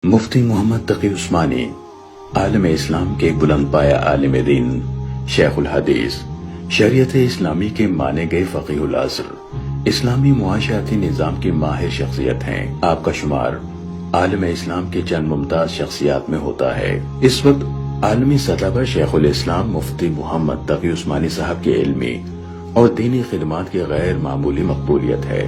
مفتی محمد تقی عثمانی عالم اسلام کے بلند پایہ عالم دین، شیخ الحدیث، شریعت اسلامی کے مانے گئے فقیہ العصر، اسلامی معاشرتی نظام کی ماہر شخصیت ہیں۔ آپ کا شمار عالم اسلام کے چند ممتاز شخصیات میں ہوتا ہے۔ اس وقت عالمی سطح پر شیخ الاسلام مفتی محمد تقی عثمانی صاحب کی علمی اور دینی خدمات کی غیر معمولی مقبولیت ہے۔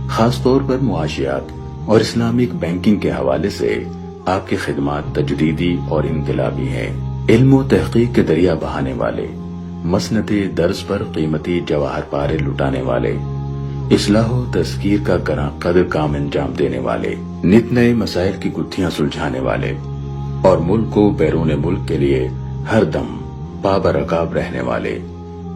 خاص طور پر معاشیات اور اسلامک بینکنگ کے حوالے سے آپ کی خدمات تجدیدی اور انقلابی ہیں۔ علم و تحقیق کے دریا بہانے والے، مسند درس پر قیمتی جواہر پارے لٹانے والے، اصلاح و تذکیر کا گراں قدر کام انجام دینے والے، نت نئے مسائل کی گتھیاں سلجھانے والے اور ملک و بیرون ملک کے لیے ہر دم پابرکاب رہنے والے،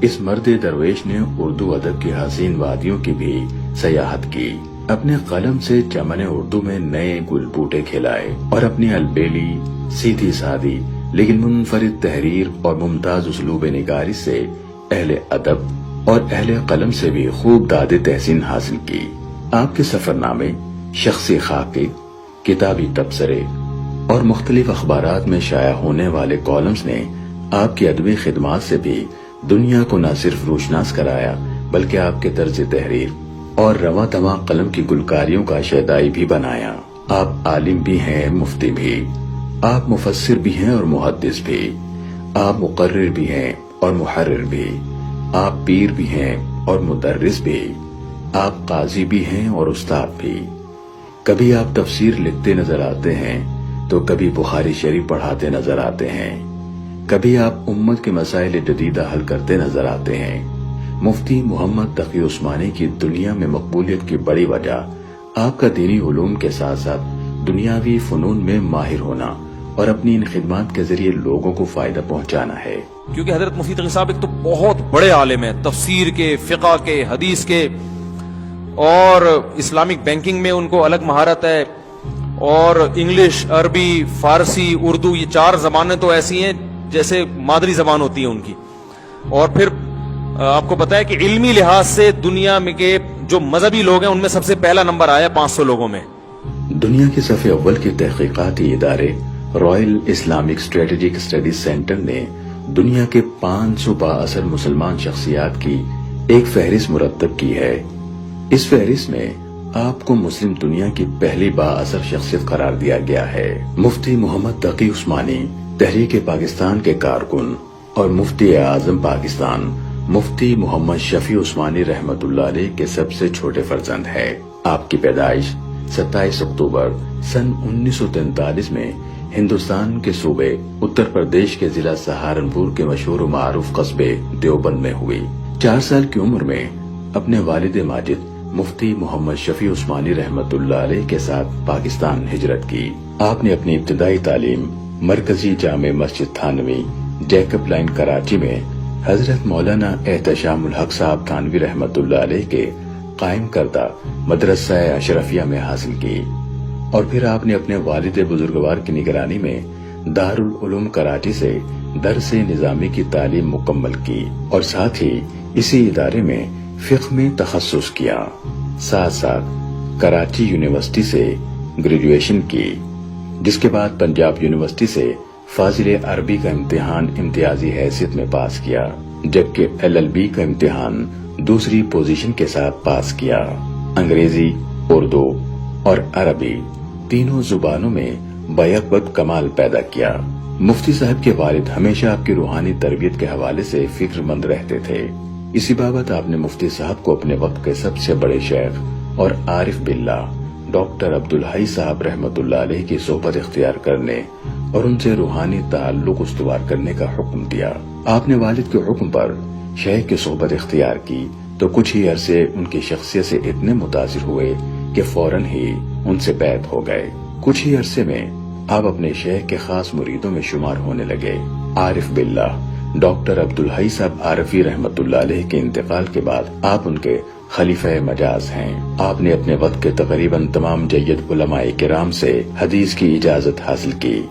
اس مرد درویش نے اردو ادب کی حسین وادیوں کی بھی سیاحت کی، اپنے قلم سے چمن اردو میں نئے گل بوٹے کھلائے اور اپنی البیلی، سیدھی سادی لیکن منفرد تحریر اور ممتاز اسلوب نگاری سے اہل ادب اور اہل قلم سے بھی خوب داد تحسین حاصل کی۔ آپ کے سفر نامے، شخصی خاکے، کتابی تبصرے اور مختلف اخبارات میں شائع ہونے والے کالمز نے آپ کی ادبی خدمات سے بھی دنیا کو نہ صرف روشناس کرایا بلکہ آپ کے طرز تحریر اور رواں تواں قلم کی گلکاریوں کا شیدائی بھی بنایا۔ آپ عالم بھی ہیں، مفتی بھی، آپ مفسر بھی ہیں اور محدث بھی، آپ مقرر بھی ہیں اور محرر بھی، آپ پیر بھی ہیں اور مدرس بھی، آپ قاضی بھی ہیں اور استاد بھی۔ کبھی آپ تفسیر لکھتے نظر آتے ہیں تو کبھی بخاری شریف پڑھاتے نظر آتے ہیں، کبھی آپ امت کے مسائل جدیدہ حل کرتے نظر آتے ہیں۔ مفتی محمد تقی عثمانی کی دنیا میں مقبولیت کی بڑی وجہ آپ کا دینی علوم کے ساتھ ساتھ دنیاوی فنون میں ماہر ہونا اور اپنی ان خدمات کے ذریعے لوگوں کو فائدہ پہنچانا ہے۔ کیونکہ حضرت مفتی تقی صاحب ایک تو بہت بڑے عالم ہیں، تفسیر کے، فقہ کے، حدیث کے، اور اسلامک بینکنگ میں ان کو الگ مہارت ہے، اور انگلش، عربی، فارسی، اردو، یہ 4 زبانیں تو ایسی ہیں جیسے مادری زبان ہوتی ہے ان کی۔ اور پھر آپ کو پتا ہے کہ علمی لحاظ سے دنیا میں کے جو مذہبی لوگ ہیں ان میں سب سے پہلا نمبر آیا 500 لوگوں میں۔ دنیا کے صف اول کے تحقیقاتی ادارے Royal Islamic strategic studies centre نے دنیا کے 500 بااثر مسلمان شخصیات کی ایک فہرست مرتب کی ہے۔ اس فہرست میں آپ کو مسلم دنیا کی پہلی بااثر شخصیت قرار دیا گیا ہے۔ مفتی محمد تقی عثمانی تحریک پاکستان کے کارکن اور مفتی اعظم پاکستان مفتی محمد شفیع عثمانی رحمت اللہ علیہ کے سب سے چھوٹے فرزند ہے۔ آپ کی پیدائش 27 اکتوبر سن 1943 میں ہندوستان کے صوبے اتر پردیش کے ضلع سہارنپور کے مشہور و معروف قصبے دیوبند میں ہوئی۔ 4 سال کی عمر میں اپنے والد ماجد مفتی محمد شفیع عثمانی رحمت اللہ علیہ کے ساتھ پاکستان ہجرت کی۔ آپ نے اپنی ابتدائی تعلیم مرکزی جامع مسجد تھانوی جیکب لائن کراچی میں حضرت مولانا احتشام الحق صاحب تھانوی رحمت اللہ علیہ کے قائم کردہ مدرسہ اشرفیہ میں حاصل کی، اور پھر آپ نے اپنے والد بزرگوار کی نگرانی میں دارالعلوم کراچی سے درس نظامی کی تعلیم مکمل کی اور ساتھ ہی اسی ادارے میں فقہ میں تخصص کیا۔ ساتھ ساتھ کراچی یونیورسٹی سے گریجویشن کی، جس کے بعد پنجاب یونیورسٹی سے فاضل عربی کا امتحان امتیازی حیثیت میں پاس کیا، جبکہ LLB کا امتحان دوسری پوزیشن کے ساتھ پاس کیا۔ انگریزی، اردو اور عربی تینوں زبانوں میں بیک وقت کمال پیدا کیا۔ مفتی صاحب کے والد ہمیشہ آپ کی روحانی تربیت کے حوالے سے فکر مند رہتے تھے۔ اسی بابت آپ نے مفتی صاحب کو اپنے وقت کے سب سے بڑے شیخ اور عارف باللہ ڈاکٹر عبدالحی صاحب رحمت اللہ علیہ کی صحبت اختیار کرنے اور ان سے روحانی تعلق استوار کرنے کا حکم دیا۔ آپ نے والد کے حکم پر شیخ کی صحبت اختیار کی تو کچھ ہی عرصے ان کی شخصیت سے اتنے متاثر ہوئے کہ فوراً ہی ان سے بیعت ہو گئے۔ کچھ ہی عرصے میں آپ اپنے شیخ کے خاص مریدوں میں شمار ہونے لگے۔ عارف باللہ ڈاکٹر عبدالحی صاحب عارفی رحمت اللہ علیہ کے انتقال کے بعد آپ ان کے خلیفہ مجاز ہیں۔ آپ نے اپنے وقت کے تقریباً تمام جید علماء کرام سے حدیث کی اجازت حاصل کی۔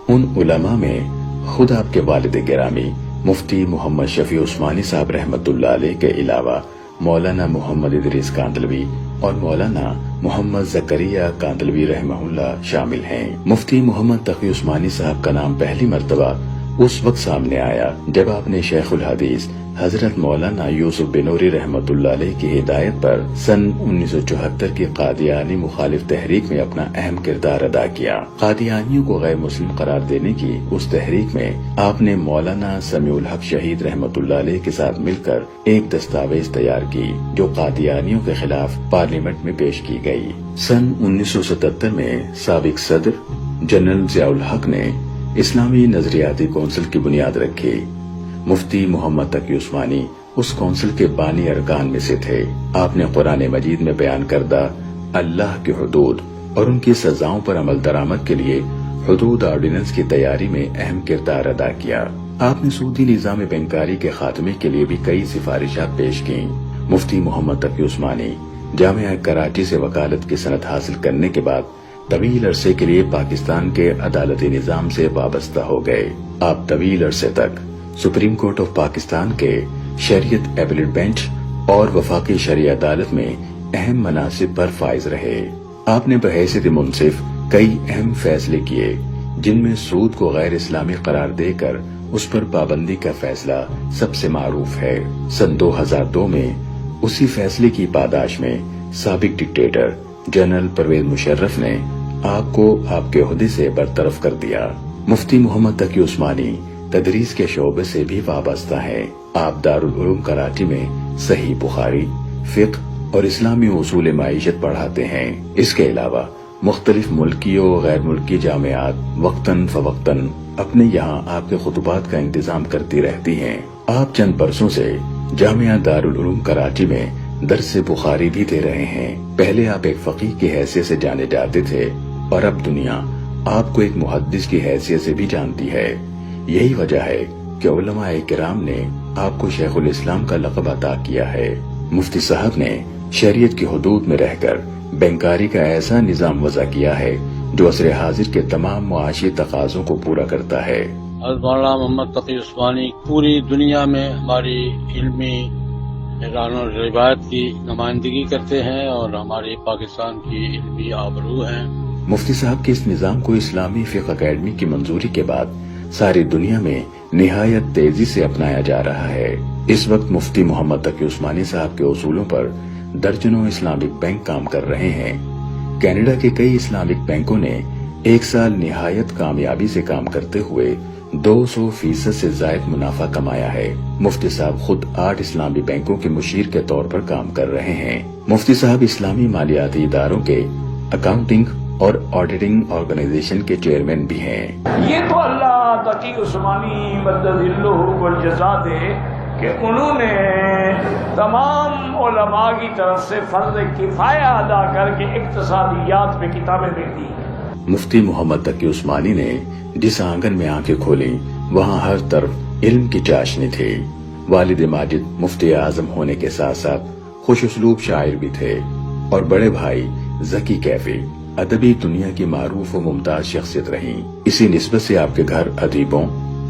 ان علماء میں خود آپ کے والد گرامی مفتی محمد شفیع عثمانی صاحب رحمت اللہ علیہ کے علاوہ مولانا محمد ادریس کاندلوی اور مولانا محمد زکریہ کاندلوی رحمہ اللہ شامل ہیں۔ مفتی محمد تقی عثمانی صاحب کا نام پہلی مرتبہ اس وقت سامنے آیا جب آپ نے شیخ الحدیث حضرت مولانا یوسف بنوری رحمۃ اللہ علیہ کی ہدایت پر سن 1974 کی قادیانی مخالف تحریک میں اپنا اہم کردار ادا کیا۔ قادیانیوں کو غیر مسلم قرار دینے کی اس تحریک میں آپ نے مولانا سمیع الحق شہید رحمۃ اللہ علیہ کے ساتھ مل کر ایک دستاویز تیار کی جو قادیانیوں کے خلاف پارلیمنٹ میں پیش کی گئی۔ سن 1977 میں سابق صدر جنرل ضیاء الحق نے اسلامی نظریاتی کونسل کی بنیاد رکھی۔ مفتی محمد تقی عثمانی اس کونسل کے بانی ارکان میں سے تھے۔ آپ نے قرآن مجید میں بیان کردہ اللہ کی حدود اور ان کی سزاؤں پر عمل درآمد کے لیے حدود آرڈیننس کی تیاری میں اہم کردار ادا کیا۔ آپ نے سودی نظام بینکاری کے خاتمے کے لیے بھی کئی سفارشات پیش کی۔ مفتی محمد تقی عثمانی جامعہ کراچی سے وکالت کی سند حاصل کرنے کے بعد طویل عرصے کے لیے پاکستان کے عدالتی نظام سے وابستہ ہو گئے۔ آپ طویل عرصے تک سپریم کورٹ آف پاکستان کے شریعت ایپلیٹ بینچ اور وفاقی شرعی عدالت میں اہم مناصب پر فائز رہے۔ آپ نے بحیثیت منصف کئی اہم فیصلے کیے جن میں سود کو غیر اسلامی قرار دے کر اس پر پابندی کا فیصلہ سب سے معروف ہے۔ سن 2002 میں اسی فیصلے کی پاداش میں سابق ڈکٹیٹر جنرل پرویز مشرف نے آپ کو آپ کے عہدے سے برطرف کر دیا۔ مفتی محمد تقی عثمانی تدریس کے شعبے سے بھی وابستہ ہیں۔ آپ دارالعلوم کراچی میں صحیح بخاری، فقہ اور اسلامی اصول معیشت پڑھاتے ہیں۔ اس کے علاوہ مختلف ملکی و غیر ملکی جامعات وقتاً فوقتاً اپنے یہاں آپ کے خطبات کا انتظام کرتی رہتی ہیں۔ آپ چند برسوں سے جامعہ دارالعلوم کراچی میں درس بخاری بھی دے رہے ہیں۔ پہلے آپ ایک فقیہ کی حیثیت سے جانے جاتے تھے اور اب دنیا آپ کو ایک محدث کی حیثیت سے بھی جانتی ہے۔ یہی وجہ ہے کہ علماء کرام نے آپ کو شیخ الاسلام کا لقب عطا کیا ہے۔ مفتی صاحب نے شریعت کی حدود میں رہ کر بینکاری کا ایسا نظام وضع کیا ہے جو عصر حاضر کے تمام معاشی تقاضوں کو پورا کرتا ہے۔ حضرت مولانا محمد تقی عثمانی پوری دنیا میں ہماری علمی اعلان و روایت کی نمائندگی کرتے ہیں اور ہماری پاکستان کی علمی آبرو ہیں۔ مفتی صاحب کے اس نظام کو اسلامی فقہ اکیڈمی کی منظوری کے بعد ساری دنیا میں نہایت تیزی سے اپنایا جا رہا ہے۔ اس وقت مفتی محمد تقی عثمانی صاحب کے اصولوں پر درجنوں اسلامک بینک کام کر رہے ہیں۔ کینیڈا کے کئی اسلامک بینکوں نے ایک سال نہایت کامیابی سے کام کرتے ہوئے 200% سے زائد منافع کمایا ہے۔ مفتی صاحب خود 8 اسلامی بینکوں کے مشیر کے طور پر کام کر رہے ہیں۔ مفتی صاحب اسلامی مالیاتی اداروں کے اکاؤنٹنگ اور آڈیٹنگ آرگنائزیشن کے چیئرمین بھی ہیں۔ یہ تو اللہ تقی عثمانی مددلہ کو جزا دے کہ انہوں نے تمام علماء کی طرف سے فرض کفایہ ادا کر کے اقتصادیات پہ کتابیں لکھ دی۔ مفتی محمد تقی عثمانی نے جس آنگن میں آنکھیں کھولی وہاں ہر طرف علم کی چاشنی تھی۔ والد ماجد مفتی اعظم ہونے کے ساتھ ساتھ خوش اسلوب شاعر بھی تھے اور بڑے بھائی ذکی کیفی ادبی دنیا کی معروف و ممتاز شخصیت رہیں۔ اسی نسبت سے آپ کے گھر ادیبوں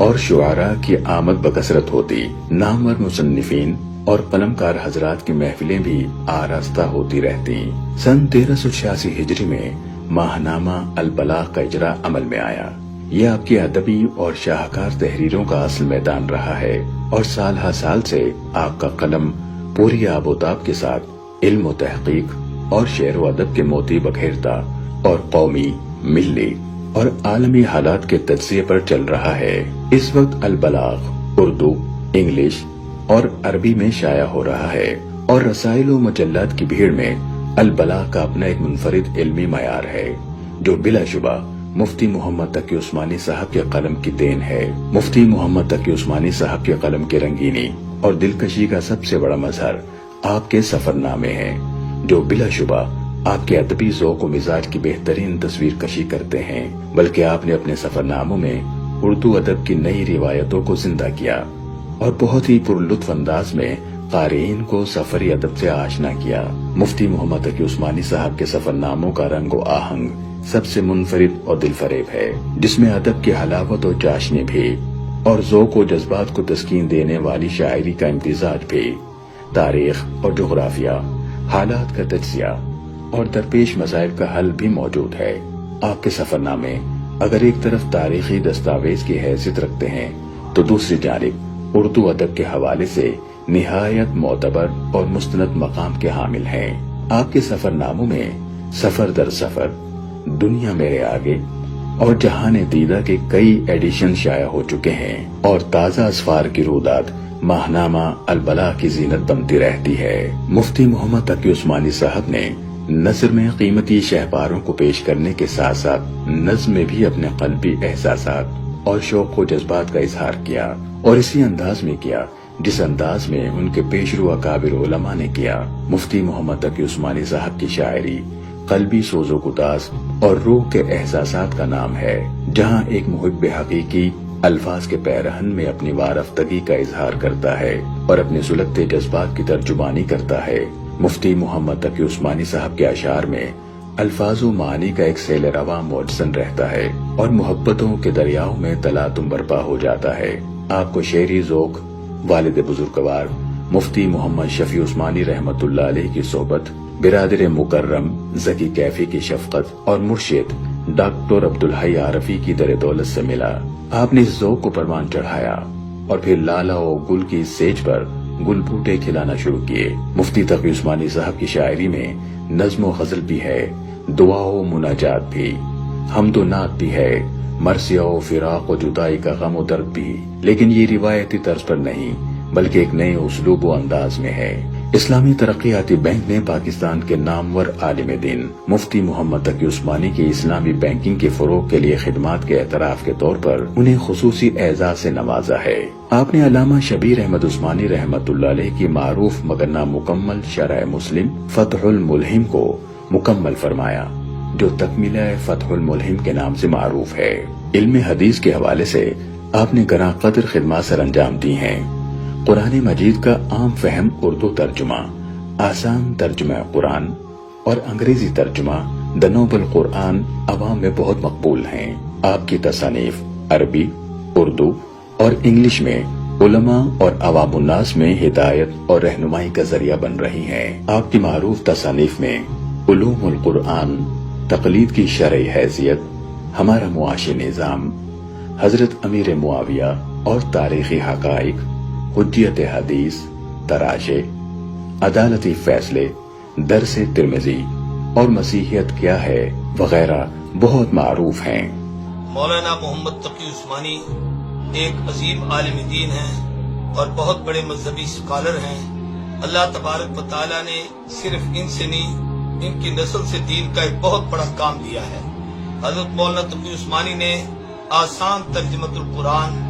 اور شعراء کی آمد بکثرت ہوتی۔ نامور مصنفین اور قلمکار حضرات کی محفلیں بھی آراستہ ہوتی رہتی۔ سن 1386 ہجری میں ماہنامہ البلاغ کا اجرا عمل میں آیا۔ یہ آپ کی ادبی اور شاہکار تحریروں کا اصل میدان رہا ہے اور سال ہر سال سے آپ کا قلم پوری آب و تاب کے ساتھ علم و تحقیق اور شعر و ادب کے موتی بکھیرتا اور قومی، ملی اور عالمی حالات کے تجزیے پر چل رہا ہے۔ اس وقت البلاغ اردو، انگلش اور عربی میں شائع ہو رہا ہے اور رسائل و مجلات کی بھیڑ میں البلاغ کا اپنا ایک منفرد علمی معیار ہے جو بلا شبہ مفتی محمد تقی عثمانی صاحب کے قلم کی دین ہے۔ مفتی محمد تقی عثمانی صاحب کے قلم کی رنگینی اور دلکشی کا سب سے بڑا مظہر آپ کے سفر نامے ہیں جو بلا شبہ آپ کے ادبی ذوق و مزاج کی بہترین تصویر کشی کرتے ہیں، بلکہ آپ نے اپنے سفر ناموں میں اردو ادب کی نئی روایتوں کو زندہ کیا اور بہت ہی پر لطف انداز میں قارئین کو سفری ادب سے آشنا کیا۔ مفتی محمد تقی عثمانی صاحب کے سفر ناموں کا رنگ و آہنگ سب سے منفرد اور دل فریب ہے، جس میں ادب کی حلاوت و چاشنی بھی اور ذوق و جذبات کو تسکین دینے والی شاعری کا امتزاج بھی، تاریخ اور جغرافیہ، حالات کا تجزیہ اور درپیش مسائل کا حل بھی موجود ہے۔ آپ کے سفر نامے اگر ایک طرف تاریخی دستاویز کی حیثیت رکھتے ہیں تو دوسری جانب اردو ادب کے حوالے سے نہایت معتبر اور مستند مقام کے حامل ہیں۔ آپ کے سفر ناموں میں سفر در سفر، دنیا میرے آگے اور جہان دیدہ کے کئی ایڈیشن شائع ہو چکے ہیں، اور تازہ اسفار کی رودات ماہنامہ البلاغ کی زینت بنتی رہتی ہے۔ مفتی محمد تقی عثمانی صاحب نے نثر میں قیمتی شہپاروں کو پیش کرنے کے ساتھ ساتھ نظم میں بھی اپنے قلبی احساسات اور شوق و جذبات کا اظہار کیا، اور اسی انداز میں کیا جس انداز میں ان کے پیشرو اکابر علماء نے کیا۔ مفتی محمد تقی عثمانی صاحب کی شاعری قلبی سوز و گداز اور روح کے احساسات کا نام ہے، جہاں ایک محب حقیقی الفاظ کے پیرہن میں اپنی وارفتگی کا اظہار کرتا ہے اور اپنے سلگتے جذبات کی ترجمانی کرتا ہے۔ مفتی محمد تقی عثمانی صاحب کے اشعار میں الفاظ و معانی کا ایک سیل رواں موجزن رہتا ہے اور محبتوں کے دریاؤں میں تلاطم برپا ہو جاتا ہے۔ آپ کو شعری ذوق والد بزرگوار مفتی محمد شفیع عثمانی رحمت اللہ علیہ کی صحبت، برادر مکرم ذکی کیفی کی شفقت اور مرشد ڈاکٹر عبدالحی عارفی کی در دولت سے ملا۔ آپ نے اس ذوق کو پروان چڑھایا اور پھر لالا و گل کی سیج پر گل بوٹے کھلانا شروع کیے۔ مفتی تقی عثمانی صاحب کی شاعری میں نظم و غزل بھی ہے، دعا و مناجات بھی، حمد و نعت بھی ہے، مرثیہ و فراق و جدائی کا غم و درد بھی، لیکن یہ روایتی طرز پر نہیں بلکہ ایک نئے اسلوب و انداز میں ہے۔ اسلامی ترقیاتی بینک نے پاکستان کے نامور عالم دین مفتی محمد تقی عثمانی کی اسلامی بینکنگ کے فروغ کے لیے خدمات کے اعتراف کے طور پر انہیں خصوصی اعزاز سے نوازا ہے۔ آپ نے علامہ شبیر احمد عثمانی رحمت اللہ علیہ کی معروف مگر نامکمل شرح مسلم فتح الملہم کو مکمل فرمایا، جو تکملہ فتح الملہم کے نام سے معروف ہے۔ علم حدیث کے حوالے سے آپ نے گراں قدر خدمات سر انجام دی ہیں۔ قرآن مجید کا عام فہم اردو ترجمہ، آسان ترجمہ قرآن اور انگریزی ترجمہ دی نوبل قرآن عوام میں بہت مقبول ہیں۔ آپ کی تصانیف عربی، اردو اور انگلش میں علماء اور عوام الناس میں ہدایت اور رہنمائی کا ذریعہ بن رہی ہیں۔ آپ کی معروف تصانیف میں علوم القرآن، تقلید کی شرعی حیثیت، ہمارا معاشی نظام، حضرت امیر معاویہ اور تاریخی حقائق، حجیت حدیث، تراشے، عدالتی فیصلے، درس ترمذی اور مسیحیت کیا ہے وغیرہ بہت معروف ہیں۔ مولانا محمد تقی عثمانی ایک عظیم عالم دین ہیں اور بہت بڑے مذہبی اسکالر ہیں۔ اللہ تبارک و تعالیٰ نے صرف ان سے نہیں، ان کی نسل سے دین کا ایک بہت بڑا کام دیا ہے۔ حضرت مولانا تقی عثمانی نے آسان ترجمۃ القرآن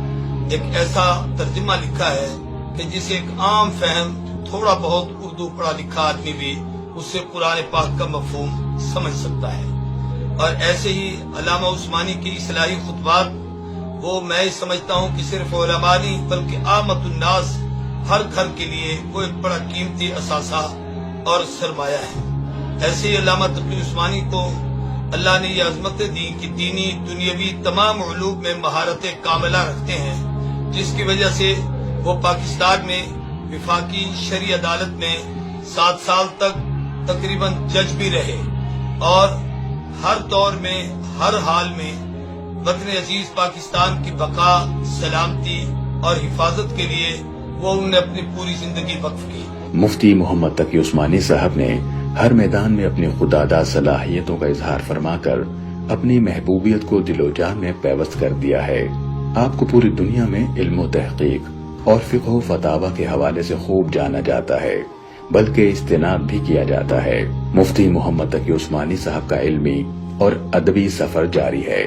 ایک ایسا ترجمہ لکھا ہے کہ جسے ایک عام فہم تھوڑا بہت اردو پڑھا لکھا آدمی بھی اس سے قرآن پاک کا مفہوم سمجھ سکتا ہے۔ اور ایسے ہی علامہ عثمانی کی اصلاحی خطبات، وہ میں سمجھتا ہوں کہ صرف علماء نہیں بلکہ عامت الناس ہر گھر کے لیے وہ ایک بڑا قیمتی اثاثہ اور سرمایہ ہے۔ ایسے ہی علامہ تقی عثمانی کو اللہ نے یہ عظمت دی کہ دینی دنیاوی تمام علوم میں مہارت کاملہ رکھتے ہیں، جس کی وجہ سے وہ پاکستان میں وفاقی شرعی عدالت میں 7 سال تک تقریباً جج بھی رہے، اور ہر دور میں ہر حال میں وطن عزیز پاکستان کی بقا، سلامتی اور حفاظت کے لیے وہ انہوں نے اپنی پوری زندگی وقف کی۔ مفتی محمد تقی عثمانی صاحب نے ہر میدان میں اپنی خوددادہ صلاحیتوں کا اظہار فرما کر اپنی محبوبیت کو دل و جان میں پیوست کر دیا ہے۔ آپ کو پوری دنیا میں علم و تحقیق اور فقہ و فتاوی کے حوالے سے خوب جانا جاتا ہے، بلکہ استناد بھی کیا جاتا ہے۔ مفتی محمد تقی عثمانی صاحب کا علمی اور ادبی سفر جاری ہے۔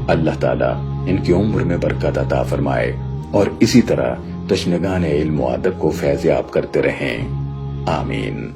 اللہ تعالیٰ ان کی عمر میں برکت عطا فرمائے اور اسی طرح تشنگان علم و ادب کو فیض یاب کرتے رہیں، آمین۔